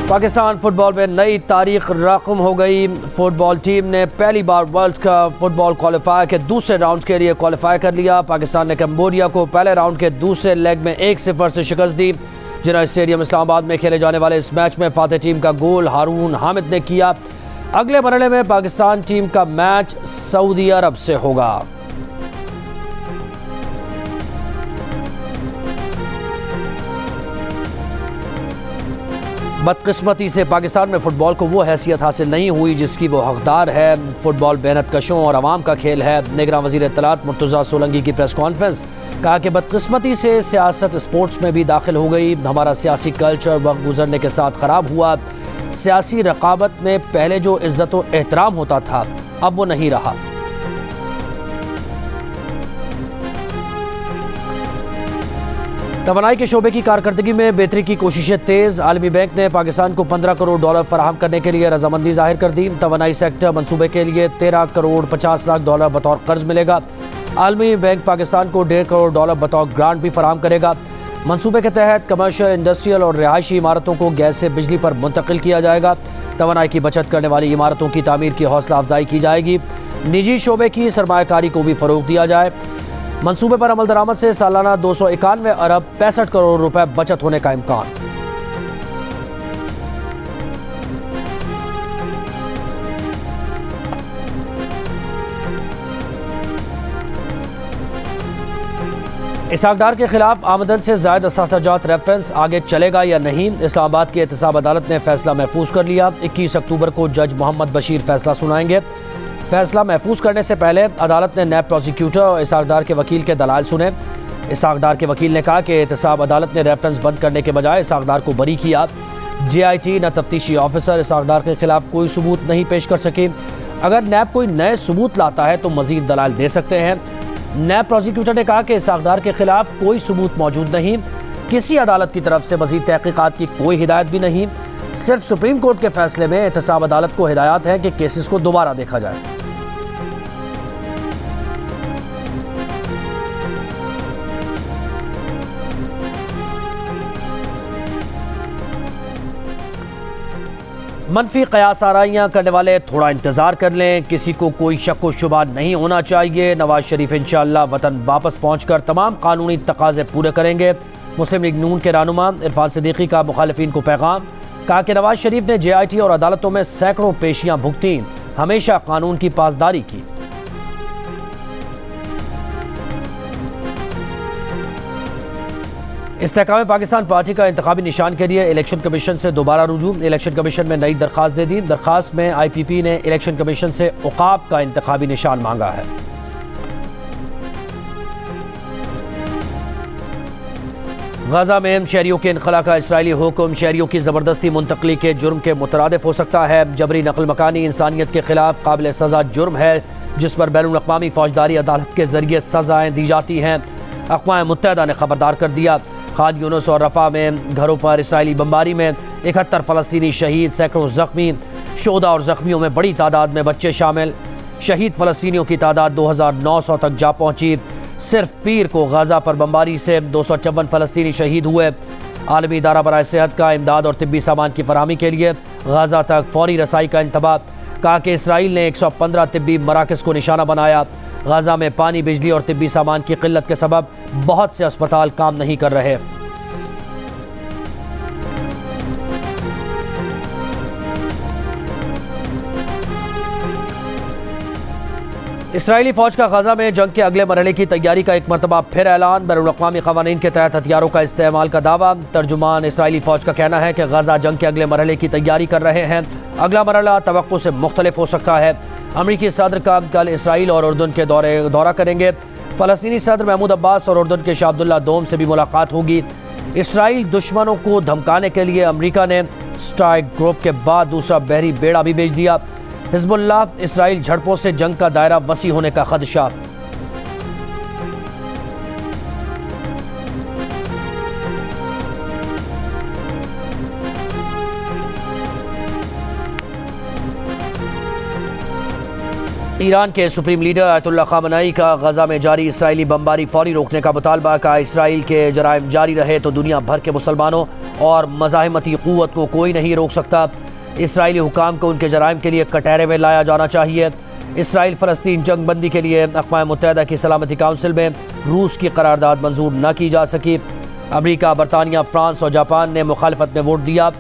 Pakistan football में नई तारीख रकम हो गई। फुटबॉल टीम ने पहली बार वर्ल्ड कप फुटबॉल क्वालिफायर के दूसरे राउंड के लिए क्वालिफाई कर लिया। पाकिस्तान ने कंबोडिया को पहले राउंड के दूसरे लेग में 1-0 से शिकस्त दी। जिन्ना स्टेडियम इस्लामाबाद में खेले जाने वाले इस मैच में फातेह टीम का गोल हारून हामिद ने किया। अगले मरहले में पाकिस्तान टीम का मैच सऊदी अरब से होगा। बदकिस्मती से पाकिस्तान में फुटबॉल को वो हैसियत हासिल नहीं हुई जिसकी वो हकदार है। फुटबॉल मेहनत कशों और आवाम का खेल है। निगरान वज़ीर इत्तलात मुर्तज़ा सोलंकी की प्रेस कॉन्फ्रेंस, कहा कि बदकिस्मती से सियासत स्पोर्ट्स में भी दाखिल हो गई। हमारा सियासी कल्चर वक्त गुजरने के साथ ख़राब हुआ। सियासी रकाबत में पहले जो इज़्ज़त व एहतराम होता था अब वो नहीं रहा। तवानाई के शोबे की कारकर्दगी में बेहतरी की कोशिशें तेज़। आलमी बैंक ने पाकिस्तान को $15 करोड़ फराहम करने के लिए रजामंदी जाहिर कर दी। तवानाई सेक्टर मनसूबे के लिए $13 करोड़ 50 लाख बतौर कर्ज मिलेगा। आलमी बैंक पाकिस्तान को $1.5 करोड़ बतौर ग्रांट भी फराहम करेगा। मनसूबे के तहत कमर्शियल, इंडस्ट्रियल और रिहायशी इमारतों को गैस से बिजली पर मुंतकिल किया जाएगा। तवानाई की बचत करने वाली इमारतों की तामीर की हौसला अफजाई की जाएगी। निजी शोबे की सरमायाकारी को भी फ़रोग़ दिया जाए। मंसूबे पर अमल दरामद से सालाना 291 अरब 65 करोड़ रुपए बचत होने का इम्कान। इसहाक़ के खिलाफ आमदन से ज़ायद असासाजात रेफरेंस आगे चलेगा या नहीं। इस्लामाबाद की एहतसाब अदालत ने फैसला महफूज कर लिया। 21 अक्टूबर को जज मोहम्मद बशीर फैसला सुनाएंगे। फैसला महफूज करने से पहले अदालत ने नैब प्रोसिक्यूटर और इसहाक़ के वकील के दलाल सुने। इसहाक़ के वकील ने कहा कि एहतसाब अदालत ने रेफरेंस बंद करने के बजाय इसहाक़ को बरी किया। JIT न तफ्तीशी ऑफिसर इसहाक़ के खिलाफ कोई सबूत नहीं पेश कर सके। अगर नैब कोई नए सबूत लाता है तो मजीद दलाल दे सकते हैं। नैब प्रोसिक्यूटर ने कहा कि इसहाक़ के खिलाफ कोई सबूत मौजूद नहीं। किसी अदालत की तरफ से मजीद तहकीकात की कोई हिदायत भी नहीं। सिर्फ सुप्रीम कोर्ट के फैसले में एहतसाब अदालत को हिदायत है कि केसेस को दोबारा देखा जाए। मनफी क़यास आराइयाँ करने वाले थोड़ा इंतज़ार कर लें। किसी को कोई शक व शुबा नहीं होना चाहिए। नवाज शरीफ इंशाअल्लाह वतन वापस पहुँचकर तमाम कानूनी तकाज़े पूरे करेंगे। मुस्लिम लीग नून के रहनुमा इरफान सिद्दीकी का मुखालिफिन को पैगाम, कहा कि नवाज शरीफ ने JIT और अदालतों में सैकड़ों पेशियाँ भुगती, हमेशा कानून की पासदारी की। इस्तेहकाम पाकिस्तान पार्टी का इंतखाबी निशान के लिए इलेक्शन कमीशन से दोबारा रुजू। इलेक्शन कमीशन में नई दरख्वास्त दे दी। दरख्वास्त में IPP ने इलेक्शन कमीशन से उकाब का इंतखाबी निशान मांगा है। गजा में शहरियों के इनखला का इसराइली हुक्म शहरियों की ज़बरदस्ती मुंतकली के जुर्म के मुतरादिफ हो सकता है। जबरी नकल मकानी इंसानियत के खिलाफ काबिल सज़ा जुर्म है जिस पर बैनुल अक़वामी फौजदारी अदालत के जरिए सज़ाएँ दी जाती हैं। अक़वाम मुत्तहिदा ने खबरदार कर दिया। खान यूनुस और रफ़ा में घरों पर इसराइली बमबारी में 71 फ़लस्तीनी शहीद, सैकड़ों ज़ख्मी। शोदा और ज़ख्मियों में बड़ी तादाद में बच्चे शामिल। शहीद फ़लस्तीनियों की तादाद 2900 तक जा पहुँची। सिर्फ पीर को गजा पर बमबारी से 254 फ़लस्तीनी शहीद हुए। आलमी इदारा बराए सेहत का इमदाद और तिब्बी सामान की फराहमी के लिए गजा तक फौरी रसाई का इंतबाह, कहा कि इसराइल ने 115 तिब्बी मराकज़ को निशाना बनाया। गजा में पानी, बिजली और तिब्बी सामान की किल्लत के सबब बहुत से अस्पताल काम नहीं कर रहे। इसराइली फौज का गजा में जंग के अगले मरहले की तैयारी का एक मरतबा फिर ऐलान। बैनुल अक़वामी क़वानीन के तहत हथियारों का इस्तेमाल का दावा। तर्जुमान इसराइली फौज का कहना है कि गजा जंग के अगले मरहले की तैयारी कर रहे हैं। अगला मरहला तवक्को से मुख्तलिफ हो सकता है। अमरीकी सदर का कल इसराइल और उर्दन के दौरा करेंगे। फ़लस्तीनी सदर महमूद अब्बास और उर्दन के शाह अब्दुल्ला दोम से भी मुलाकात होगी। इसराइल दुश्मनों को धमकाने के लिए अमरीका ने स्ट्राइक ग्रुप के बाद दूसरा बहरी बेड़ा भी भेज दिया। हिज़्बुल्लाह इसराइल झड़पों से जंग का दायरा वसी होने का खदशा। ईरान के सुप्रीम लीडर आयतुल्लाह ख़ामेनी का गजा में जारी इसराइली बमबारी फौरी रोकने का मुतालबा। का इसराइल के जराइम जारी रहे तो दुनिया भर के मुसलमानों और मज़ाहिमती क़ुव्वत को कोई नहीं रोक सकता। इसराइली हुकाम को उनके जराइम के लिए कटहरे में लाया जाना चाहिए। इसराइल फ़लस्तीन जंग बंदी के लिए अक़वाम मुत्तहिदा की सलामती काउंसिल में रूस की करारदाद मंजूर न की जा सकी। अमरीका, बरतानिया, फ्रांस और जापान ने मुखालफत में वोट दिया।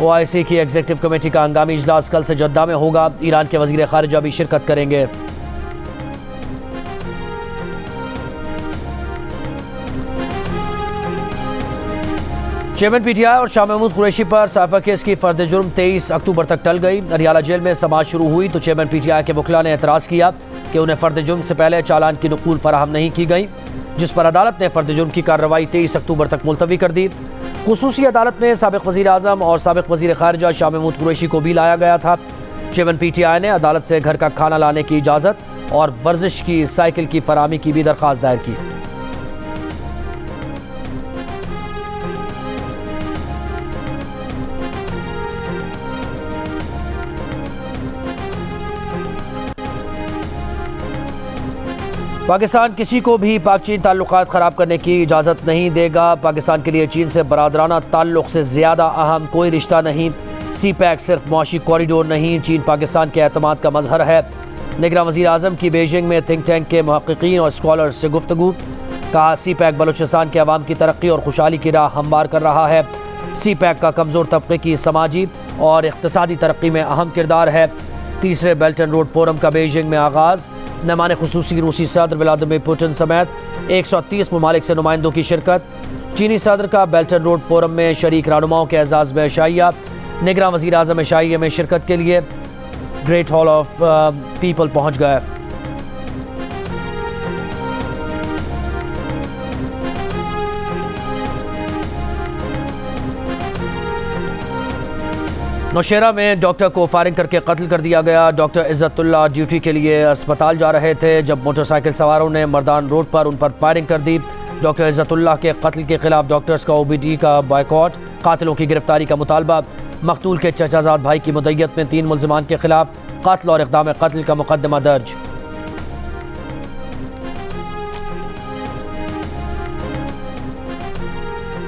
OIC की एग्जीक्यूटिव कमेटी का हंगामी इजलास कल से जद्दा में होगा। ईरान के वज़ीर ख़ारिजा भी शिरकत करेंगे। चेयरमैन PTI और शाह महमूद कुरैशी पर साइफर केस की फर्द जुर्म 23 अक्टूबर तक टल गई। अरियाला जेल में समाअत शुरू हुई तो चेयरमैन PTI के वकील ने एतराज़ किया कि उन्हें फर्द जुर्म से पहले चालान की नकूल फराहम नहीं की गई, जिस पर अदालत ने फर्द जुर्म की कार्रवाई 23 अक्टूबर तक मुलतवी कर दी। खुसूसी अदालत में साबिक़ वज़ीर आज़म और साबिक़ वज़ीर ख़ारिजा शाह महमूद कुरैशी को भी लाया गया था। चेयरमैन PTI ने अदालत से घर का खाना लाने की इजाज़त और वर्जिश की साइकिल की फराहमी की भी दरख्वास्त दायर की। पाकिस्तान किसी को भी पाक चीन ताल्लुकात ख़राब करने की इजाज़त नहीं देगा। पाकिस्तान के लिए चीन से बरादराना ताल्लुक़ से ज़्यादा अहम कोई रिश्ता नहीं। CPEC सिर्फ मुआशी कॉरिडोर नहीं, चीन पाकिस्तान के एतमाद का मजहर है। निगरान वज़ीर आज़म की बीजिंग में थिंक टैंक के मुहक़्क़ीन और स्कॉलर्स से गुफ्तगू। कहा CPEC बलूचिस्तान के अवाम की तरक्की और खुशहाली की राह हमवार कर रहा है। CPEC का कमज़ोर तबके की समाजी और इक़्तिसादी तरक्की में अहम किरदार है। तीसरे बेल्ट एंड रोड फोरम का बीजिंग में आगाज़। मेहमान खुसूसी रूसी सदर व्लादिमीर पुतिन समेत 130 ममालिक से नुमाइंदों की शिरकत। चीनी सदर का बेल्ट एंड रोड फोरम में शरीक रहनुमाओं के एजाज़ में एशाइया। निगरान वज़ीर आज़म एशाइया में शिरकत के लिए ग्रेट हॉल ऑफ पीपल पहुँच गए। नौशेरा में डॉक्टर को फायरिंग करके कत्ल कर दिया गया। डॉक्टर इज़्ज़तुल्लाह ड्यूटी के लिए अस्पताल जा रहे थे जब मोटरसाइकिल सवारों ने मर्दान रोड पर उन पर फायरिंग कर दी। डॉक्टर इज़्ज़तुल्लाह के कत्ल के खिलाफ डॉक्टर्स का OBD का बायकॉट, कातिलों की गिरफ्तारी का मुतालबा। मकतूल के चचाजाद भाई की मुद्दत में 3 मुल्ज़िमान के खिलाफ कत्ल और इक़दाम कत्ल का मुकदमा दर्ज।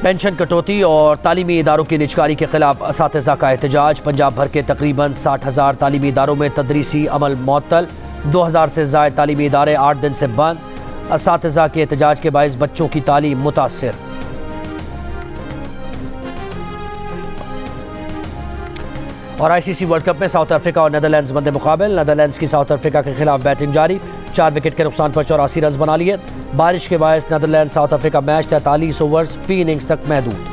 पेंशन कटौती और तालीमी इदारों की निजकारी के खिलाफ असातिज़ा का एहतजाज। पंजाब भर के तकरीबन 60,000 तालीमी इदारों में तदरीसी अमल मुअत्तल। 2000 से ज़ायद तालीमी इदारे 8 दिन से बंद। असातिज़ा के एहतजाज के बाइस बच्चों की तालीम मुतासिर। और ICC वर्ल्ड कप में साउथ अफ्रीका और नेदरलैंड्स बंदे मुकाबिल। नेदरलैंड्स की साउथ अफ्रीका के खिलाफ बैटिंग जारी। 4 विकेट के नुकसान पर 84 रन बना लिए। बारिश के बायस Netherland South Africa match 43 overs फी इनिंग्स तक महदूद।